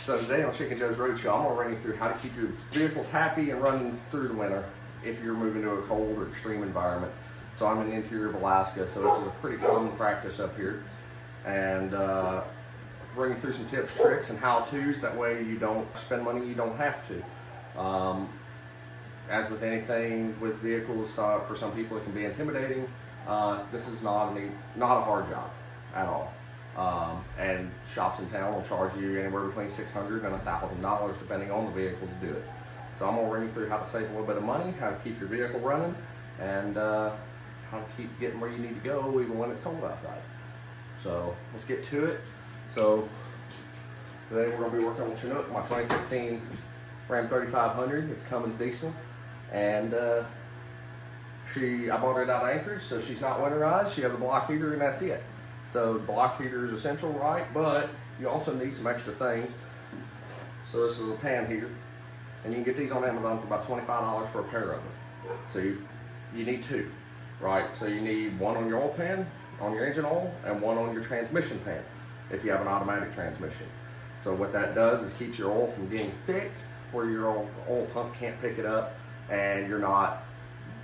So today on Chicken Joe's Roadshow, I'm gonna run you through how to keep your vehicles happy and running through the winter if you're moving to a cold or extreme environment. So I'm in the interior of Alaska, so this is a pretty common practice up here. And run you through some tips, tricks, and how-tos. That way you don't spend money you don't have to. As with anything with vehicles, for some people it can be intimidating. This is not a hard job at all. And shops in town will charge you anywhere between $600 and $1,000 depending on the vehicle to do it. So I'm going to run you through how to save a little bit of money, how to keep your vehicle running, and how to keep getting where you need to go even when it's cold outside. So let's get to it. So today we're going to be working on Chinook, my 2015 Ram 3500. It's Cummins diesel, and I bought it out of Anchorage, so she's not winterized. She has a block heater and that's it. So block heater is essential, right? But you also need some extra things. So this is a pan heater, and you can get these on Amazon for about $25 for a pair of them. So you need two, right? So you need one on your oil pan, on your engine oil, and one on your transmission pan if you have an automatic transmission. So what that does is keeps your oil from getting thick where your oil pump can't pick it up, and you're not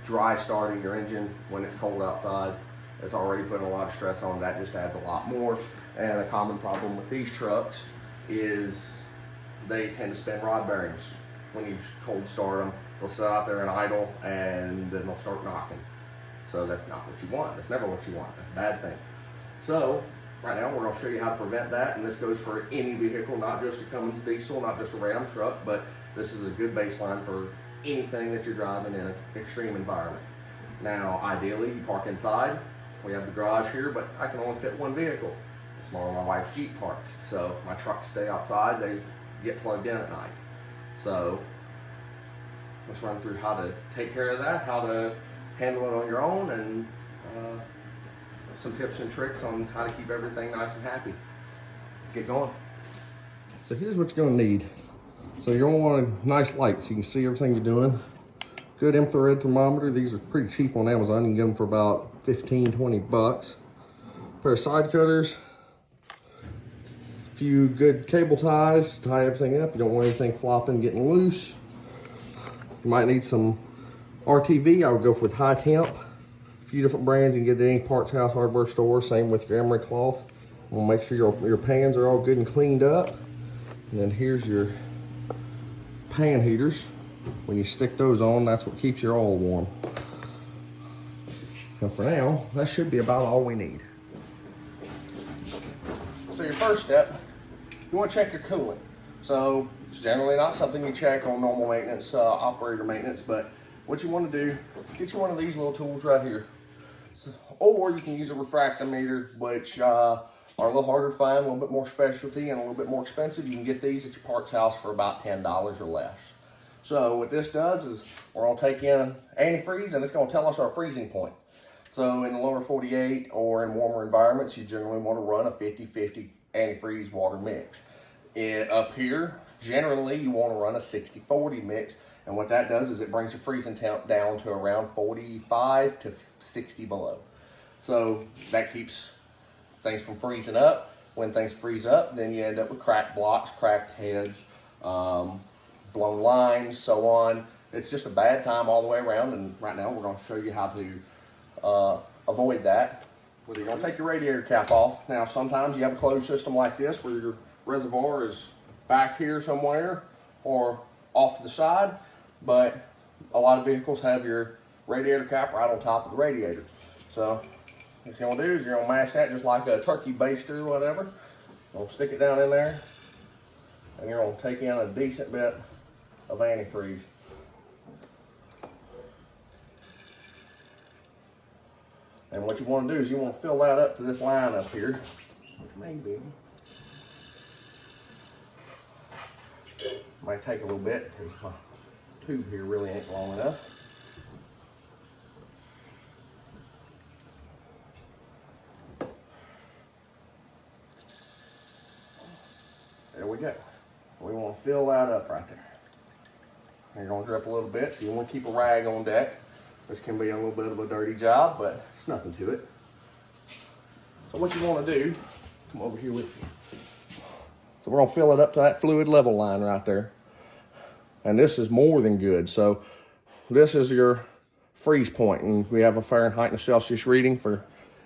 dry starting your engine when it's cold outside. It's already putting a lot of stress on. That just adds a lot more. And a common problem with these trucks is they tend to spin rod bearings. When you cold start them, they'll sit out there and idle, and then they'll start knocking. So that's not what you want. That's never what you want. That's a bad thing. So right now we're going to show you how to prevent that, and this goes for any vehicle, not just a Cummins diesel, not just a Ram truck, but this is a good baseline for anything that you're driving in an extreme environment. Now ideally you park inside. We have the garage here, but I can only fit one vehicle. It's more my wife's Jeep parked, so my trucks stay outside. They get plugged in at night. So let's run through how to take care of that, how to handle it on your own, and some tips and tricks on how to keep everything nice and happy. Let's get going. So here's what you're gonna need. So you're gonna want a nice light so you can see everything you're doing. Good infrared thermometer. These are pretty cheap on Amazon. You can get them for about 15, 20 bucks. Pair of side cutters. A few good cable ties to tie everything up. You don't want anything flopping, getting loose. You might need some RTV. I would go with high temp. A few different brands you can get at any parts house, hardware store. Same with your emery cloth. We'll make sure your pans are all good and cleaned up. And then here's your pan heaters. When you stick those on, that's what keeps your oil warm. And for now, that should be about all we need. So your first step, you want to check your coolant. So it's generally not something you check on normal maintenance, operator maintenance, but what you want to do, get you one of these little tools right here. So, or you can use a refractometer, which are a little harder to find, a little bit more specialty, and a little bit more expensive. You can get these at your parts house for about $10 or less. So what this does is we're going to take in antifreeze, and it's going to tell us our freezing point. So in the lower 48 or in warmer environments, you generally want to run a 50-50 antifreeze water mix. Up here, generally you want to run a 60-40 mix, and what that does is it brings your freezing temp down to around 45 to 60 below. So that keeps things from freezing up. When things freeze up, then you end up with cracked blocks, cracked heads, blown lines, so on. It's just a bad time all the way around, and right now we're going to show you how to avoid that. Whether you're going to take your radiator cap off. Now sometimes you have a closed system like this where your reservoir is back here somewhere or off to the side, but a lot of vehicles have your radiator cap right on top of the radiator. So what you're going to do is you're going to mash that just like a turkey baster or whatever. You're going to stick it down in there, and you're going to take in a decent bit of antifreeze. And what you want to do is you want to fill that up to this line up here, which may be. Might take a little bit because my tube here really ain't long enough. There we go. We want to fill that up right there. And you're going to drip a little bit, so you want to keep a rag on deck. This can be a little bit of a dirty job, but it's nothing to it. So what you want to do, come over here with me. So So we're gonna fill it up to that fluid level line right there. And this is more than good. So this is your freeze point, and we have a Fahrenheit and a Celsius reading for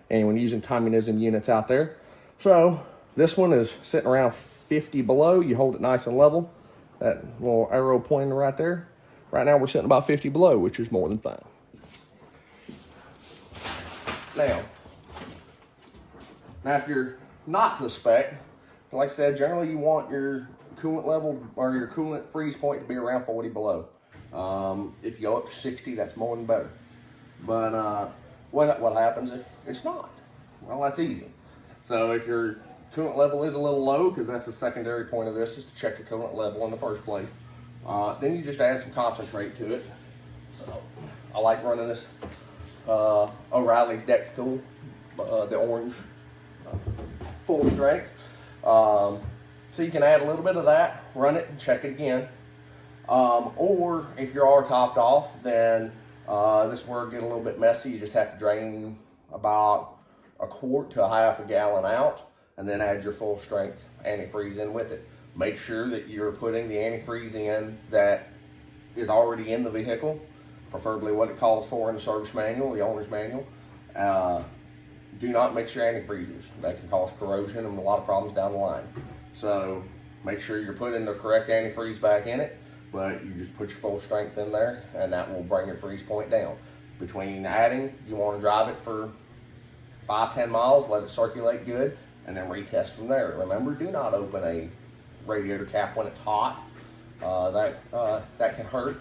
anyone using communism units out there. So this one is sitting around 50 below. You hold it nice and level. That little arrow pointing right there. Right now we're sitting about 50 below, which is more than fine. Now if you're not to the spec, like I said, generally you want your coolant level or your coolant freeze point to be around 40 below. If you go up to 60, that's more than better. But what happens if it's not? Well, that's easy. So if your coolant level is a little low, because that's the secondary point of this, is to check your coolant level in the first place. Then you just add some concentrate to it. So I like running this O'Reilly's Dexcool, the orange, full strength. So you can add a little bit of that, run it and check it again. Or if you are topped off, then this will get a little bit messy. You just have to drain about a quart to a half a gallon out, and then add your full strength antifreeze in with it. Make sure that you're putting the antifreeze in that is already in the vehicle, preferably what it calls for in the service manual, the owner's manual. Do not mix your antifreezes. That can cause corrosion and a lot of problems down the line. So make sure you're putting the correct antifreeze back in it, but you just put your full strength in there, and that will bring your freeze point down. Between adding, you want to drive it for 5-10 miles, let it circulate good, and then retest from there. Remember, do not open a radiator cap when it's hot. That can hurt.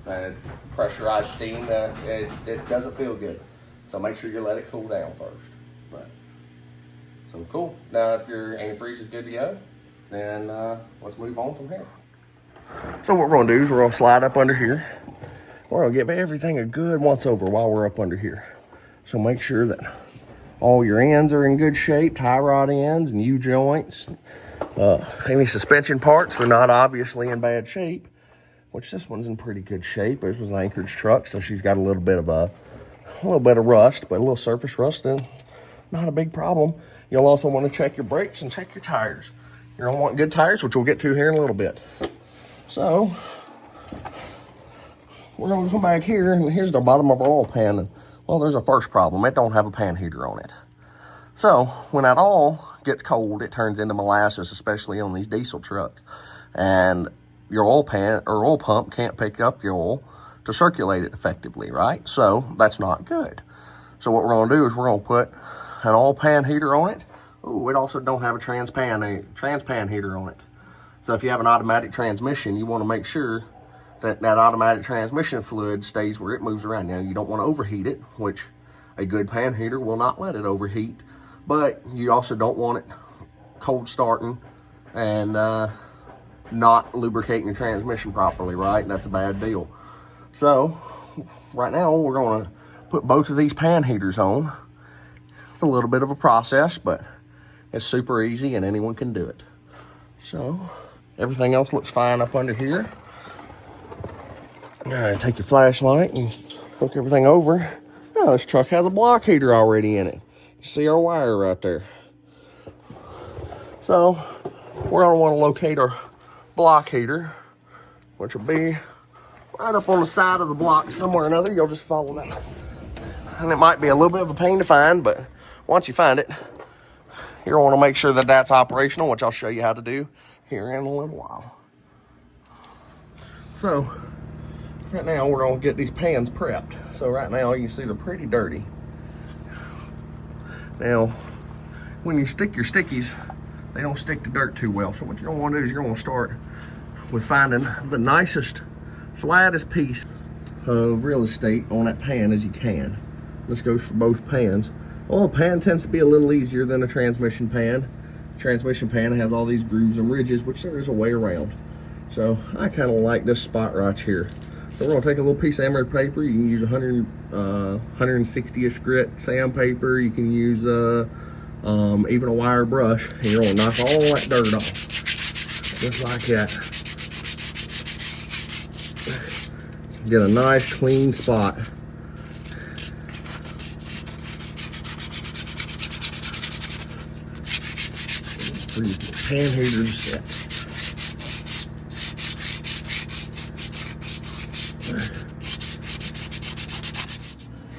And pressurized steam, it doesn't feel good. So make sure you let it cool down first. So cool. Now if your antifreeze is good to go, then let's move on from here. So what we're gonna do is we're gonna slide up under here. We're gonna give everything a good once over while we're up under here. So make sure that all your ends are in good shape, tie rod ends and U-joints. Any suspension parts are not obviously in bad shape, which this one's in pretty good shape. This was an Anchorage truck, so she's got a little bit of rust, but a little surface rust, and not a big problem. You'll also want to check your brakes and check your tires. You're gonna want good tires, which we'll get to here in a little bit. So we're gonna come back here, and here's the bottom of our oil pan. And well, there's a first problem. It don't have a pan heater on it. So when that oil gets cold, it turns into molasses, especially on these diesel trucks. And your oil pan or oil pump can't pick up your oil to circulate it effectively, right? So that's not good. So what we're gonna do is we're gonna put an oil pan heater on it. Oh, it also don't have a trans pan heater on it. So if you have an automatic transmission, you wanna make sure that automatic transmission fluid stays where it moves around. Now, you don't wanna overheat it, which a good pan heater will not let it overheat, but you also don't want it cold starting and not lubricating your transmission properly, right? That's a bad deal. So right now we're gonna put both of these pan heaters on. It's a little bit of a process, but it's super easy and anyone can do it. So everything else looks fine up under here. All right, take your flashlight and look everything over. Oh, this truck has a block heater already in it. You see our wire right there. So we're gonna wanna locate our block heater, which will be right up on the side of the block somewhere or another. You'll just follow that. And it might be a little bit of a pain to find, but once you find it, you're gonna wanna make sure that that's operational, which I'll show you how to do here in a little while. So right now we're gonna get these pans prepped. So right now you can see they're pretty dirty. Now, when you stick your stickies, they don't stick to dirt too well. So what you're gonna wanna do is you're gonna start with finding the nicest, flattest piece of real estate on that pan as you can. This goes for both pans. Well, a pan tends to be a little easier than a transmission pan. Transmission pan has all these grooves and ridges, which there is a way around. So I kind of like this spot right here. So we're gonna take a little piece of emery paper. You can use 160-ish grit sandpaper. You can use even a wire brush. And you're gonna knock all that dirt off, just like that. Get a nice clean spot. pan heater set.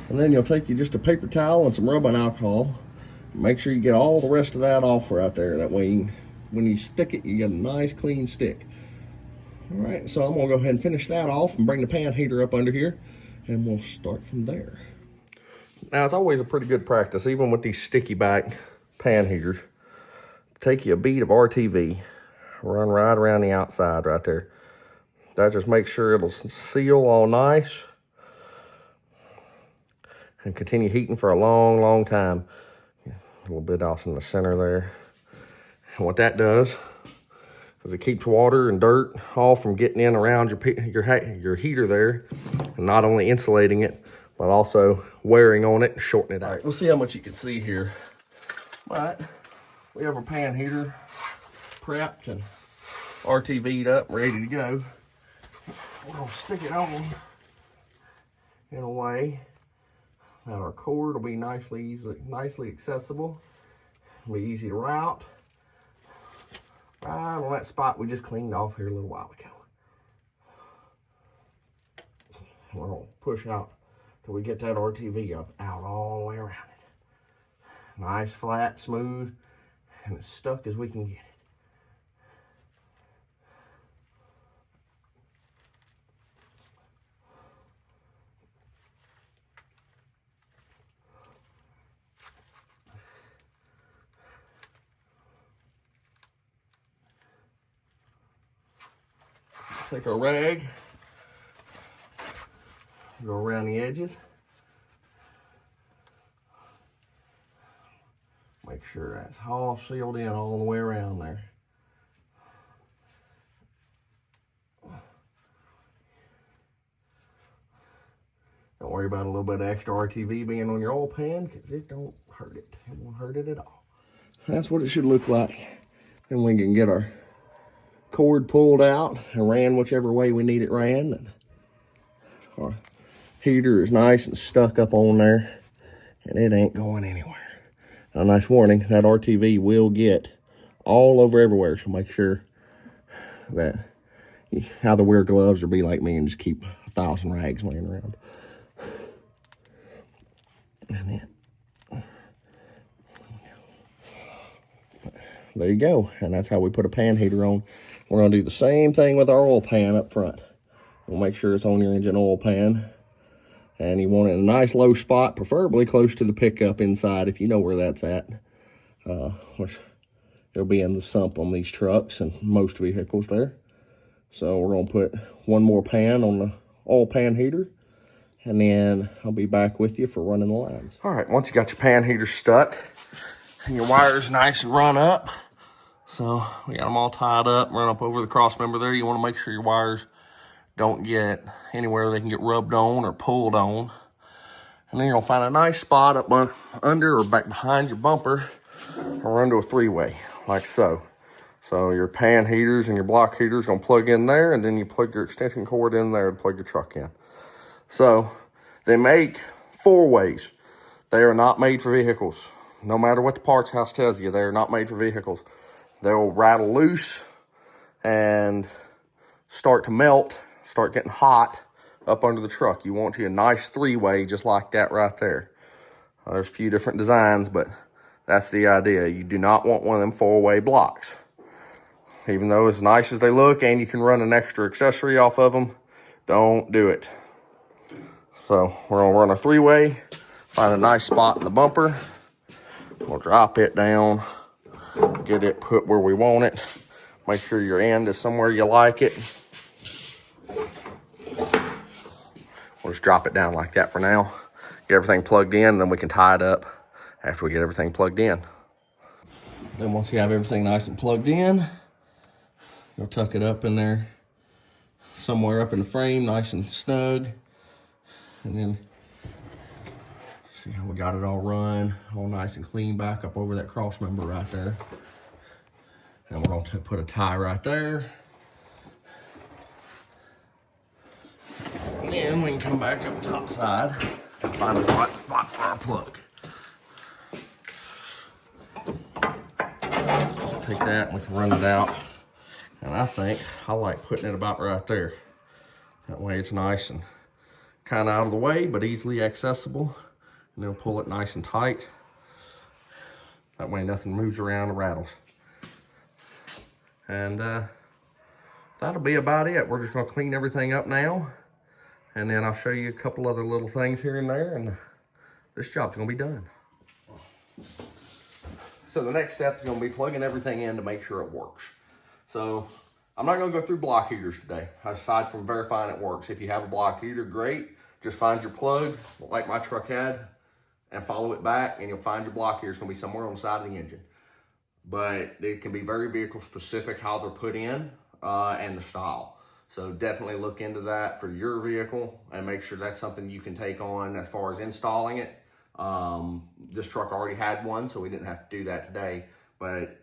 And then you'll take you just a paper towel and some rubbing alcohol. Make sure you get all the rest of that off right there. That way, when you stick it, you get a nice clean stick. All right, so I'm gonna go ahead and finish that off and bring the pan heater up under here, and we'll start from there. Now, it's always a pretty good practice, even with these sticky back pan heaters. Take you a bead of RTV, run right around the outside right there. That just makes sure it'll seal all nice and continue heating for a long, long time. A little bit off in the center there. And what that does is it keeps water and dirt all from getting in around your heater there, and not only insulating it, but also wearing on it and shortening it out. All right, we'll see how much you can see here. All right, we have our pan heater prepped and RTV'd up, ready to go. We're gonna stick it on in a way that our cord will be nicely accessible. It'll be easy to route. Right on that spot we just cleaned off here a little while ago. We're gonna push out till we get that RTV up, out all the way around it. Nice, flat, smooth, and as stuck as we can get it. Take our rag, go around the edges. Make sure that's all sealed in all the way around there. Don't worry about a little bit of extra RTV being on your oil pan, because it don't hurt it. It won't hurt it at all. That's what it should look like. Then we can get our cord pulled out and ran whichever way we need it ran. And our heater is nice and stuck up on there, and it ain't going anywhere. A nice warning, that RTV will get all over everywhere, so make sure that you either wear gloves or be like me and just keep 1,000 rags laying around. And then, there you go, and that's how we put a pan heater on. We're gonna do the same thing with our oil pan up front. We'll make sure it's on your engine oil pan. And you want it in a nice low spot, preferably close to the pickup inside if you know where that's at. Which it'll be in the sump on these trucks and most vehicles there. So we're gonna put one more pan on the oil pan heater, and then I'll be back with you for running the lines. All right, once you got your pan heater stuck and your wires nice and run up, so we got them all tied up, run up over the cross member there. You want to make sure your wires don't get anywhere they can get rubbed on or pulled on. And then you're gonna find a nice spot up under or back behind your bumper, or run to a three-way, like so. So your pan heaters and your block heaters gonna plug in there, and then you plug your extension cord in there to plug your truck in. So they make four ways. They are not made for vehicles. No matter what the parts house tells you, they are not made for vehicles. They'll rattle loose and start to melt, start getting hot up under the truck. You want you a nice three-way just like that right there. There's a few different designs, but that's the idea. You do not want one of them four-way blocks. Even though as nice as they look and you can run an extra accessory off of them, don't do it. So we're gonna run a three-way, find a nice spot in the bumper. We'll drop it down, get it put where we want it. Make sure your end is somewhere you like it. We'll just drop it down like that for now. Get everything plugged in, then we can tie it up after we get everything plugged in. Then once you have everything nice and plugged in, you'll tuck it up in there, somewhere up in the frame, nice and snug. And then, see how we got it all run, all nice and clean back up over that cross member right there. And we're gonna put a tie right there. And then we can come back up top side and find the right spot for our plug. take that and we can run it out. And I think I like putting it about right there. That way it's nice and kind of out of the way, but easily accessible. And then pull it nice and tight. That way nothing moves around or rattles. And that'll be about it. We're just gonna clean everything up now. And then I'll show you a couple other little things here and there, and this job's gonna be done. So the next step is gonna be plugging everything in to make sure it works. So I'm not gonna go through block heaters today, aside from verifying it works. If you have a block heater, great. Just find your plug, like my truck had, and follow it back, and you'll find your block heater. It's gonna be somewhere on the side of the engine. But it can be very vehicle specific how they're put in and the style. So definitely look into that for your vehicle and make sure that's something you can take on as far as installing it. This truck already had one, so we didn't have to do that today. But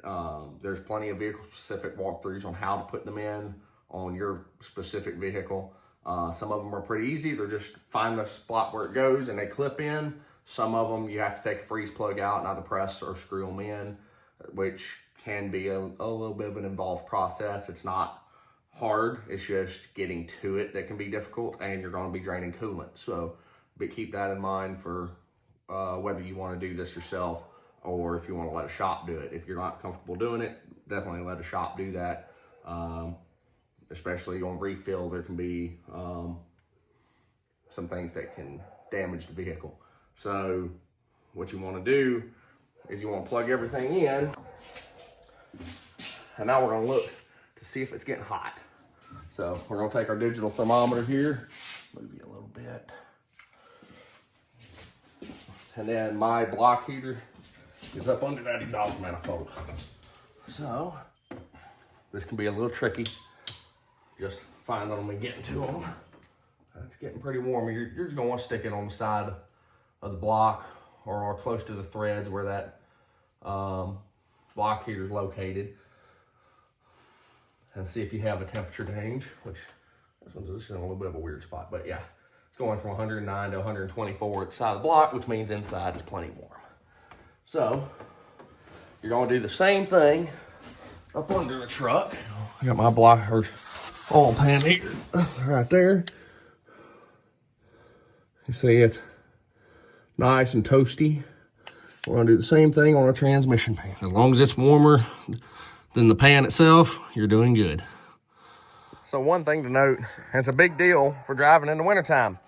there's plenty of vehicle specific walkthroughs on how to put them in on your specific vehicle. Some of them are pretty easy. They're just find the spot where it goes and they clip in. Some of them you have to take a freeze plug out and either press or screw them in, which can be a little bit of an involved process. It's not hard, it's just getting to it that can be difficult, and you're going to be draining coolant. So, but keep that in mind for whether you want to do this yourself or if you want to let a shop do it. If you're not comfortable doing it, definitely let a shop do that. Especially on refill, there can be some things that can damage the vehicle. So what you want to do is you want to plug everything in, and now we're going to look to see if it's getting hot. So we're going to take our digital thermometer here, move you a little bit, and then my block heater is up under that exhaust manifold. So this can be a little tricky, just finding them and getting to them. It's getting pretty warm. You're just going to want to stick it on the side of the block or close to the threads where that block heater is located, and see if you have a temperature change, which this is in a little bit of a weird spot, but yeah, it's going from 109 to 124 at the side of the block, which means inside is plenty warm. So you're going to do the same thing up under the truck. I got my block or oil pan here right there. You see it's nice and toasty. We're gonna do the same thing on our transmission pan. As long as it's warmer than the pan itself, you're doing good. So one thing to note, and it's a big deal for driving in the wintertime,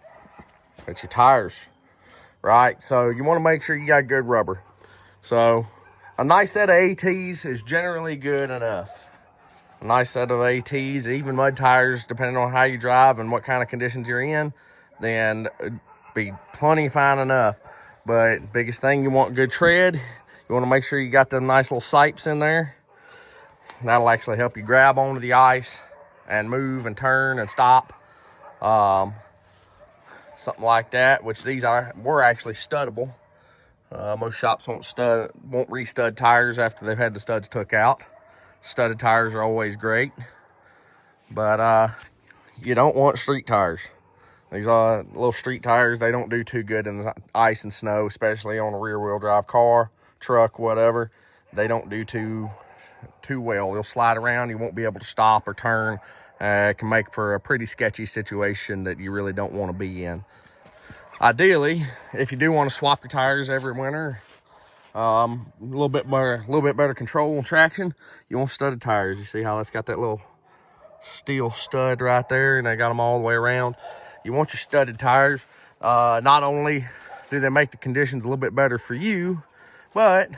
it's your tires, right? So you wanna make sure you got good rubber. So a nice set of ATs is generally good enough. A nice set of ATs, even mud tires, depending on how you drive and what kind of conditions you're in, then it'd be plenty fine enough. But biggest thing, you want good tread. You want to make sure you got them nice little sipes in there. That'll actually help you grab onto the ice and move and turn and stop. Something like that, which were actually studdable. Most shops won't re-stud tires after they've had the studs took out. Studded tires are always great, but you don't want street tires. These little street tires, they don't do too good in the ice and snow, especially on a rear-wheel drive car, truck, whatever. They don't do too well. They'll slide around. You won't be able to stop or turn. It can make for a pretty sketchy situation that you really don't want to be in. Ideally, if you do want to swap your tires every winter, a little bit better control and traction, you want studded tires. You see how that's got that little steel stud right there, and they got them all the way around. You want your studded tires. Not only do they make the conditions a little bit better for you, but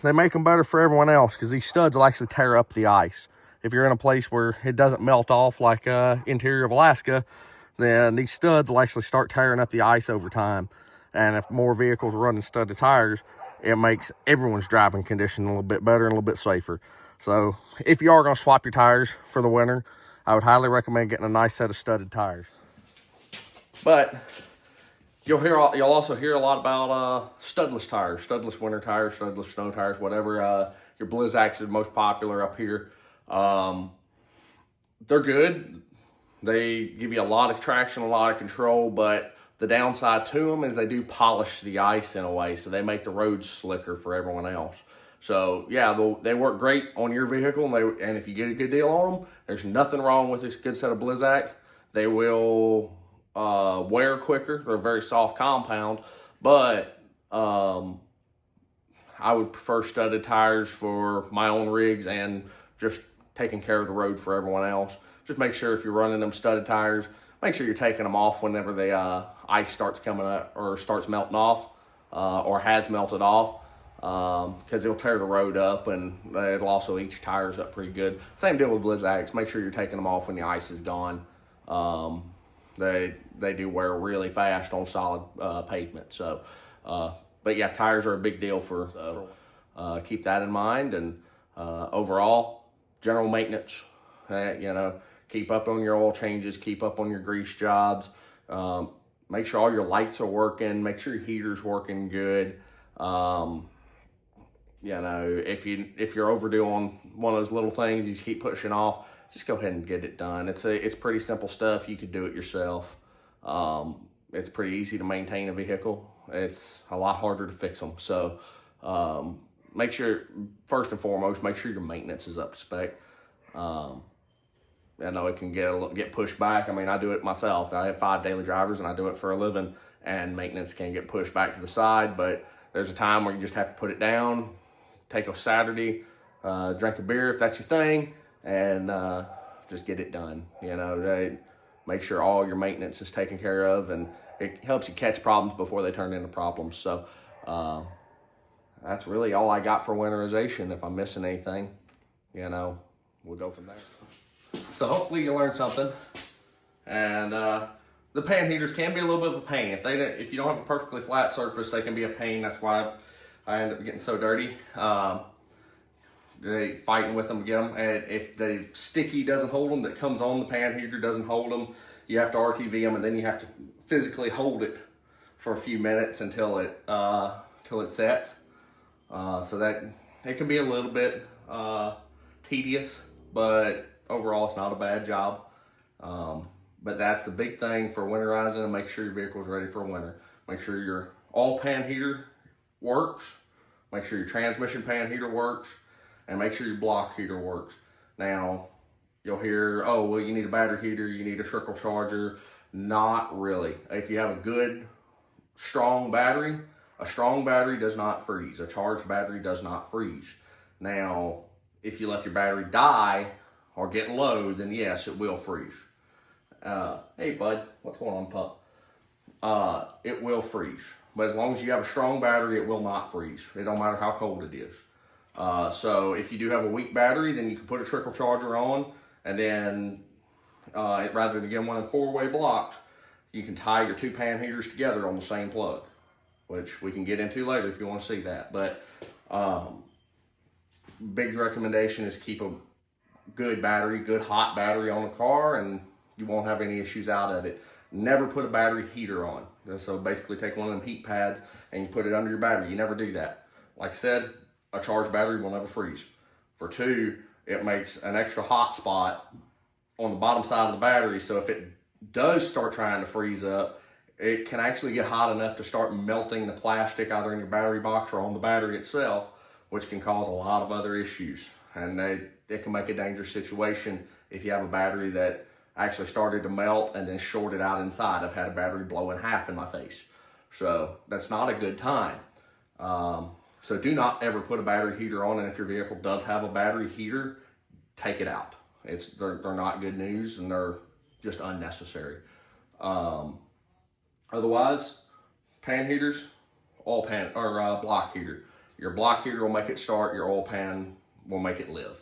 they make them better for everyone else, because these studs will actually tear up the ice. If you're in a place where it doesn't melt off like interior of Alaska, then these studs will actually start tearing up the ice over time. And if more vehicles are running studded tires, it makes everyone's driving condition a little bit better and a little bit safer. So if you are going to swap your tires for the winter, I would highly recommend getting a nice set of studded tires. But you'll also hear a lot about studless tires, studless winter tires, studless snow tires, whatever. Your Blizzaks are most popular up here. They're good. They give you a lot of traction, a lot of control, but the downside to them is they do polish the ice in a way, so they make the roads slicker for everyone else. So yeah, they work great on your vehicle, and if you get a good deal on them, there's nothing wrong with this good set of Blizzaks. They will wear quicker. They're a very soft compound, but I would prefer studded tires for my own rigs and just taking care of the road for everyone else. Just make sure if you're running them studded tires, make sure you're taking them off whenever the ice starts coming up or starts melting off or has melted off, because it'll tear the road up and it'll also eat your tires up pretty good. Same deal with Blizzaks. Make sure you're taking them off when the ice is gone. They do wear really fast on solid pavement. So, but yeah, tires are a big deal for keep that in mind. And overall, general maintenance, keep up on your oil changes, keep up on your grease jobs. Make sure all your lights are working. Make sure your heater's working good. If you're overdue on one of those little things you keep pushing off, just go ahead and get it done. It's pretty simple stuff. You could do it yourself. It's pretty easy to maintain a vehicle. It's a lot harder to fix them. So make sure, first and foremost, make sure your maintenance is up to spec. I know it can get pushed back. I mean, I do it myself. I have 5 daily drivers and I do it for a living, and maintenance can get pushed back to the side, but there's a time where you just have to put it down, take a Saturday, drink a beer if that's your thing, and just get it done. Make sure all your maintenance is taken care of, and it helps you catch problems before they turn into problems. So that's really all I got for winterization. If I'm missing anything, we'll go from there. So hopefully you learned something. And the pan heaters can be a little bit of a pain. If you don't have a perfectly flat surface, they can be a pain. That's why I end up getting so dirty. They fighting with them to get them. And if the sticky doesn't hold them, that comes on the pan heater doesn't hold them, you have to RTV them, and then you have to physically hold it for a few minutes until it sets. So that it can be a little bit tedious, but overall it's not a bad job. But that's the big thing for winterizing, and make sure your vehicle's ready for winter. Make sure your all pan heater works. Make sure your transmission pan heater works, and make sure your block heater works. Now, you'll hear, oh, well, you need a battery heater, you need a trickle charger. Not really. If you have a good, strong battery, a strong battery does not freeze. A charged battery does not freeze. Now, if you let your battery die or get low, then yes, it will freeze. Hey bud, what's going on, pup? It will freeze. But as long as you have a strong battery, it will not freeze. It don't matter how cold it is. So if you do have a weak battery, then you can put a trickle charger on, and then rather than getting one in 4-way blocks, you can tie your 2 pan heaters together on the same plug, which we can get into later if you want to see that. But big recommendation is keep a good battery, good hot battery on the car, and you won't have any issues out of it. Never put a battery heater on. So basically take one of them heat pads and you put it under your battery. You never do that. Like I said, a charged battery will never freeze. For 2, it makes an extra hot spot on the bottom side of the battery, so if it does start trying to freeze up, it can actually get hot enough to start melting the plastic either in your battery box or on the battery itself, which can cause a lot of other issues. And it can make a dangerous situation if you have a battery that actually started to melt and then shorted out inside. I've had a battery blow in half in my face. So that's not a good time. So do not ever put a battery heater on, and if your vehicle does have a battery heater, take it out. They're not good news, and they're just unnecessary. Otherwise, pan heaters, oil pan, or block heater. Your block heater will make it start, your oil pan will make it live.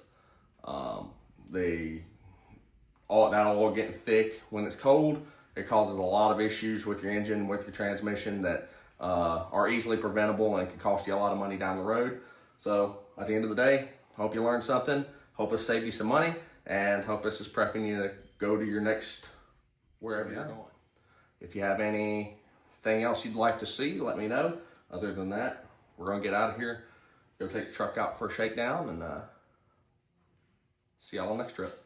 That oil getting thick when it's cold, it causes a lot of issues with your engine, with your transmission that are easily preventable and can cost you a lot of money down the road. So at the end of the day, hope you learned something. Hope this saved you some money, and hope this is prepping you to go to your next wherever you're going. If you have anything else you'd like to see, let me know. Other than that, we're gonna get out of here, go take the truck out for a shakedown, and see y'all on the next trip.